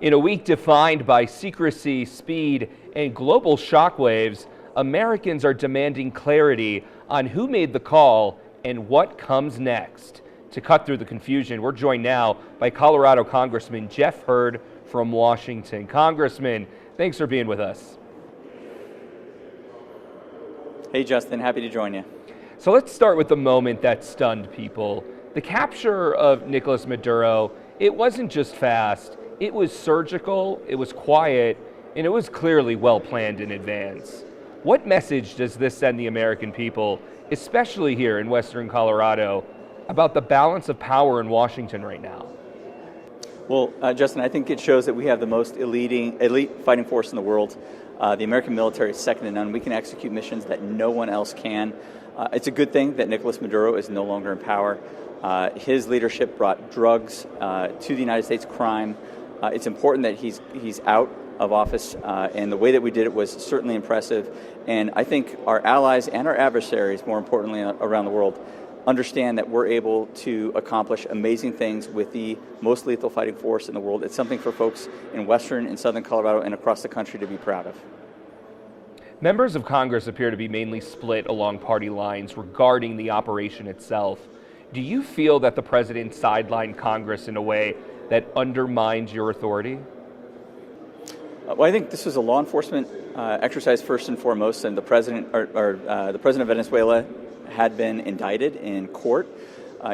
In a week defined by secrecy, speed, and global shockwaves, Americans are demanding clarity on who made the call and what comes next. To cut through the confusion, we're joined now by Colorado Congressman Jeff Hurd from Washington. Congressman, thanks for being with us. Hey, Justin, happy to join you. So let's start with the moment that stunned people. The capture of Nicolas Maduro, it wasn't just fast, it was surgical, it was quiet, and it was clearly well planned in advance. What message does this send the American people, especially here in Western Colorado, about the balance of power in Washington right now? Well, Justin, I think it shows that we have the most elite fighting force in the world. The American military is second to none. We can execute missions that no one else can. It's a good thing that Nicolas Maduro is no longer in power. His leadership brought drugs to the United States, crime. It's important that he's out of office, and the way that we did it was certainly impressive. And I think our allies and our adversaries, more importantly around the world, understand that we're able to accomplish amazing things with the most lethal fighting force in the world. It's something for folks in Western and Southern Colorado and across the country to be proud of. Members of Congress appear to be mainly split along party lines regarding the operation itself. Do you feel that the president sidelined Congress in a way that undermines your authority? Well, I think this was a law enforcement exercise first and foremost, and the president of Venezuela had been indicted in court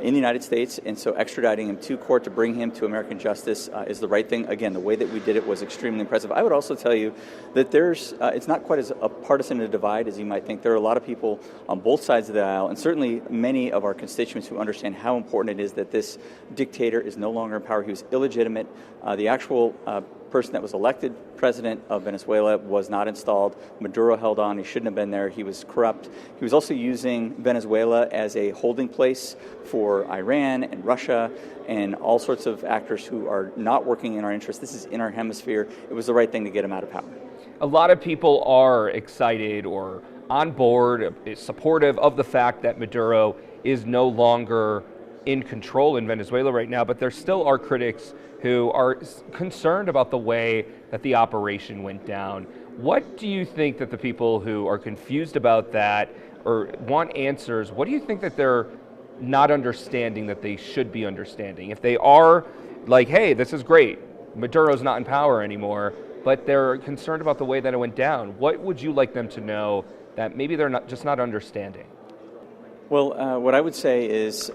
in the United States, and so extraditing him to court to bring him to American justice is the right thing. Again, the way that we did it was extremely impressive. I would also tell you that it's not quite as a partisan a divide as you might think. There are a lot of people on both sides of the aisle, and certainly many of our constituents who understand how important it is that this dictator is no longer in power. He was illegitimate. The actual person that was elected president of Venezuela was not installed. Maduro held on. He shouldn't have been there. He was corrupt. He was also using Venezuela as a holding place for Iran and Russia and all sorts of actors who are not working in our interest. This is in our hemisphere. It was the right thing to get him out of power. A lot of people are excited or on board, supportive of the fact that Maduro is no longer in control in Venezuela right now, but there still are critics who are concerned about the way that the operation went down. What do you think that the people who are confused about that or want answers, what do you think that they're not understanding that they should be understanding? If they are like, hey, this is great, Maduro's not in power anymore, but they're concerned about the way that it went down, what would you like them to know that maybe they're not understanding? Well, what I would say is,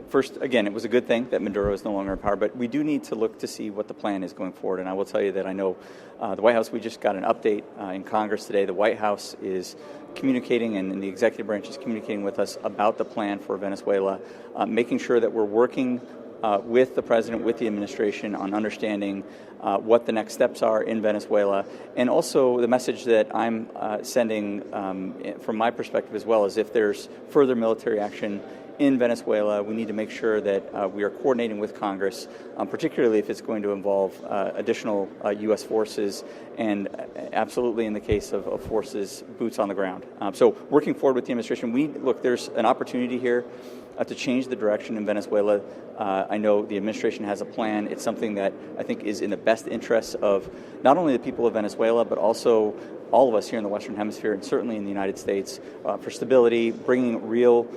first, again, it was a good thing that Maduro is no longer in power, but we do need to look to see what the plan is going forward. And I will tell you that I know the White House, we just got an update in Congress today. The White House is communicating, and the executive branch is communicating with us about the plan for Venezuela, making sure that we're working with the president, with the administration on understanding what the next steps are in Venezuela. And also the message that I'm sending from my perspective as well is if there's further military action in Venezuela, we need to make sure that we are coordinating with Congress, particularly if it's going to involve additional U.S. forces and absolutely in the case of forces, boots on the ground. So working forward with the administration, there's an opportunity here to change the direction in Venezuela. I know the administration has a plan. It's something that I think is in the best interests of not only the people of Venezuela, but also all of us here in the Western Hemisphere and certainly in the United States for stability, bringing real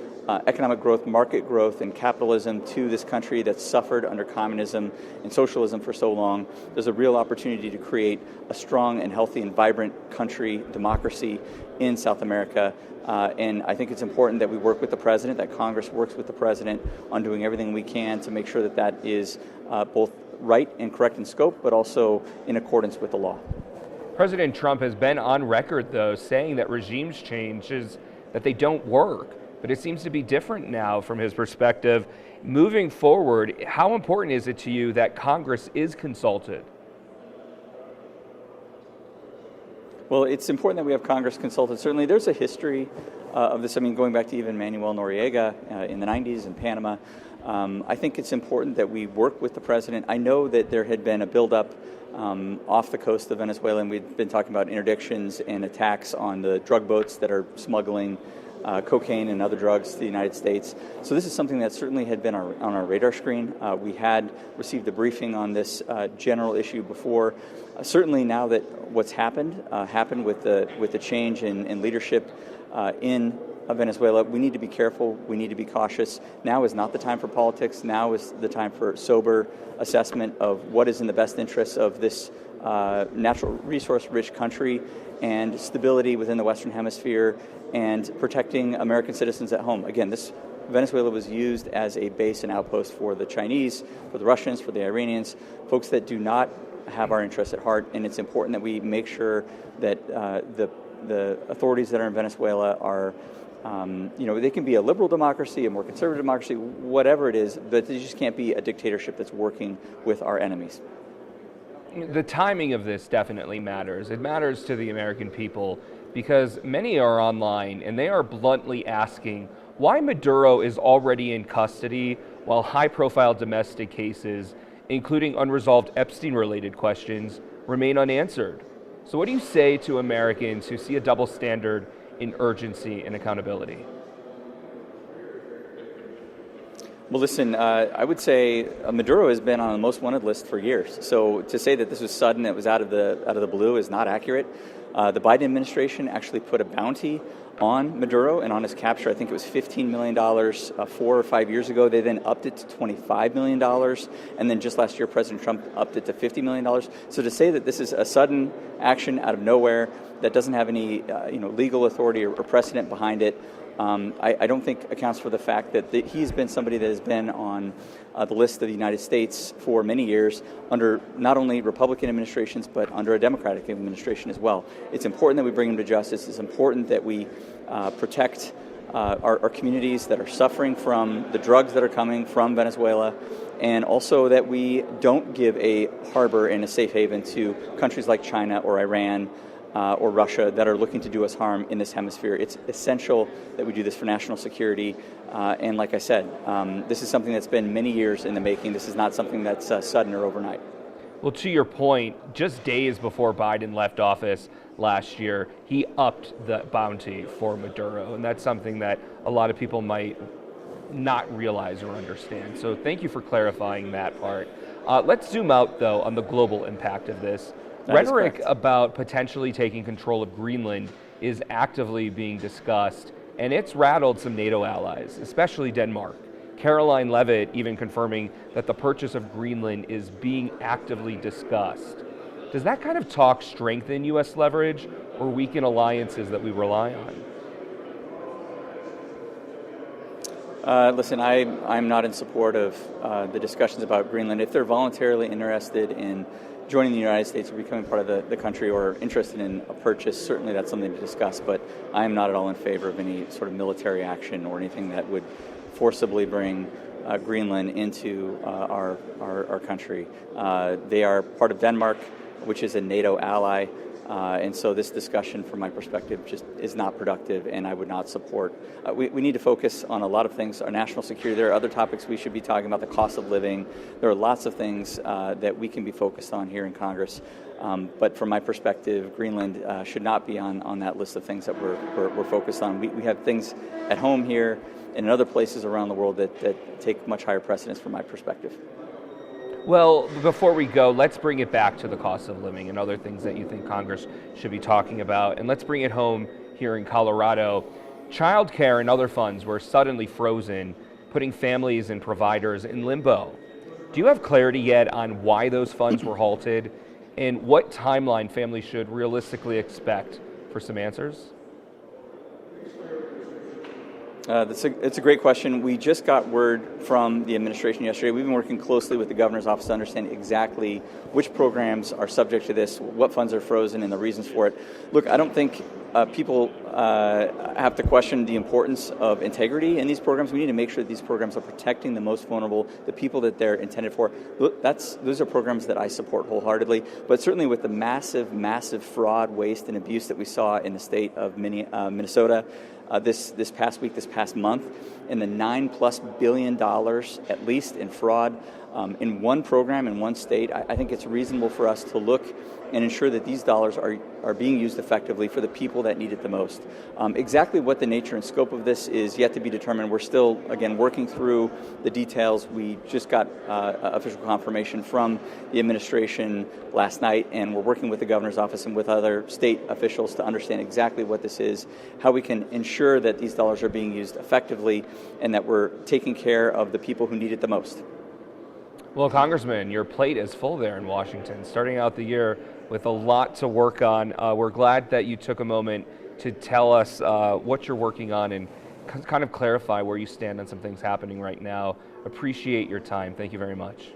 economic growth, market growth, and capitalism to this country that's suffered under communism and socialism for so long. There's a real opportunity to create a strong and healthy and vibrant country, democracy in South America. And I think it's important that we work with the president, that Congress works with the president on doing everything we can to make sure that that is both right and correct in scope, but also in accordance with the law. President Trump has been on record, though, saying that regime changes, that they don't work. But it seems to be different now from his perspective. Moving forward, how important is it to you that Congress is consulted? Well, it's important that we have Congress consulted. Certainly, there's a history of this. I mean, going back to even Manuel Noriega in the 90s in Panama. I think it's important that we work with the president. I know that there had been a buildup off the coast of Venezuela, and we've been talking about interdictions and attacks on the drug boats that are smuggling cocaine and other drugs to the United States. So this is something that certainly had been on our radar screen. We had received a briefing on this general issue before. Certainly now that what's happened with the change in leadership in Venezuela, we need to be careful, we need to be cautious. Now is not the time for politics, now is the time for sober assessment of what is in the best interests of this natural resource-rich country and stability within the Western Hemisphere and protecting American citizens at home. Again, Venezuela was used as a base and outpost for the Chinese, for the Russians, for the Iranians, folks that do not have our interests at heart, and it's important that we make sure that the authorities that are in Venezuela are, they can be a liberal democracy, a more conservative democracy, whatever it is, but they just can't be a dictatorship that's working with our enemies. The timing of this definitely matters. It matters to the American people because many are online and they are bluntly asking why Maduro is already in custody while high-profile domestic cases, including unresolved Epstein-related questions, remain unanswered. So what do you say to Americans who see a double standard in urgency and accountability? Well, listen, I would say Maduro has been on the most wanted list for years. So to say that this was sudden, it was out of the blue, is not accurate. The Biden administration actually put a bounty on Maduro and on his capture. I think it was $15 million 4 or 5 years ago. They then upped it to $25 million. And then just last year, President Trump upped it to $50 million. So to say that this is a sudden action out of nowhere that doesn't have any legal authority or precedent behind it, I don't think accounts for the fact that he's been somebody that has been on the list of the United States for many years under not only Republican administrations, but under a Democratic administration as well. It's important that we bring him to justice. It's important that we protect our communities that are suffering from the drugs that are coming from Venezuela, and also that we don't give a harbor and a safe haven to countries like China or Iran or Russia that are looking to do us harm in this hemisphere. It's essential that we do this for national security. And like I said, this is something that's been many years in the making. This is not something that's sudden or overnight. Well, to your point, just days before Biden left office last year, he upped the bounty for Maduro. And that's something that a lot of people might not realize or understand. So thank you for clarifying that part. Let's zoom out, though, on the global impact of this. Rhetoric about potentially taking control of Greenland is actively being discussed, and it's rattled some NATO allies, especially Denmark. Caroline Leavitt even confirming that the purchase of Greenland is being actively discussed. Does that kind of talk strengthen U.S. leverage or weaken alliances that we rely on? Listen, I'm not in support of the discussions about Greenland. If they're voluntarily interested in joining the United States or becoming part of the country or interested in a purchase, certainly that's something to discuss, but I am not at all in favor of any sort of military action or anything that would forcibly bring Greenland into our country. They are part of Denmark, which is a NATO ally, and so this discussion, from my perspective, just is not productive, and I would not support. We need to focus on a lot of things, our national security. There are other topics we should be talking about, the cost of living. There are lots of things that we can be focused on here in Congress. But from my perspective, Greenland should not be on that list of things that we're focused on. We have things at home here and in other places around the world that take much higher precedence from my perspective. Well, before we go, let's bring it back to the cost of living and other things that you think Congress should be talking about. And let's bring it home here in Colorado. Childcare and other funds were suddenly frozen, putting families and providers in limbo. Do you have clarity yet on why those funds were halted and what timeline families should realistically expect for some answers? It's a great question. We just got word from the administration yesterday. We've been working closely with the governor's office to understand exactly which programs are subject to this, what funds are frozen, and the reasons for it. Look, I don't think people have to question the importance of integrity in these programs. We need to make sure that these programs are protecting the most vulnerable, the people that they're intended for. Those are programs that I support wholeheartedly. But certainly with the massive fraud, waste, and abuse that we saw in the state of Minnesota, this past week, this past month, in the $9+ billion at least in fraud in one program in one state. I think it's reasonable for us to look and ensure that these dollars are being used effectively for the people that need it the most. Exactly what the nature and scope of this is yet to be determined. We're still, again, working through the details. We just got official confirmation from the administration last night, and we're working with the governor's office and with other state officials to understand exactly what this is, how we can ensure that these dollars are being used effectively, and that we're taking care of the people who need it the most. Well, Congressman, your plate is full there in Washington, starting out the year with a lot to work on. We're glad that you took a moment to tell us what you're working on and kind of clarify where you stand on some things happening right now. Appreciate your time. Thank you very much.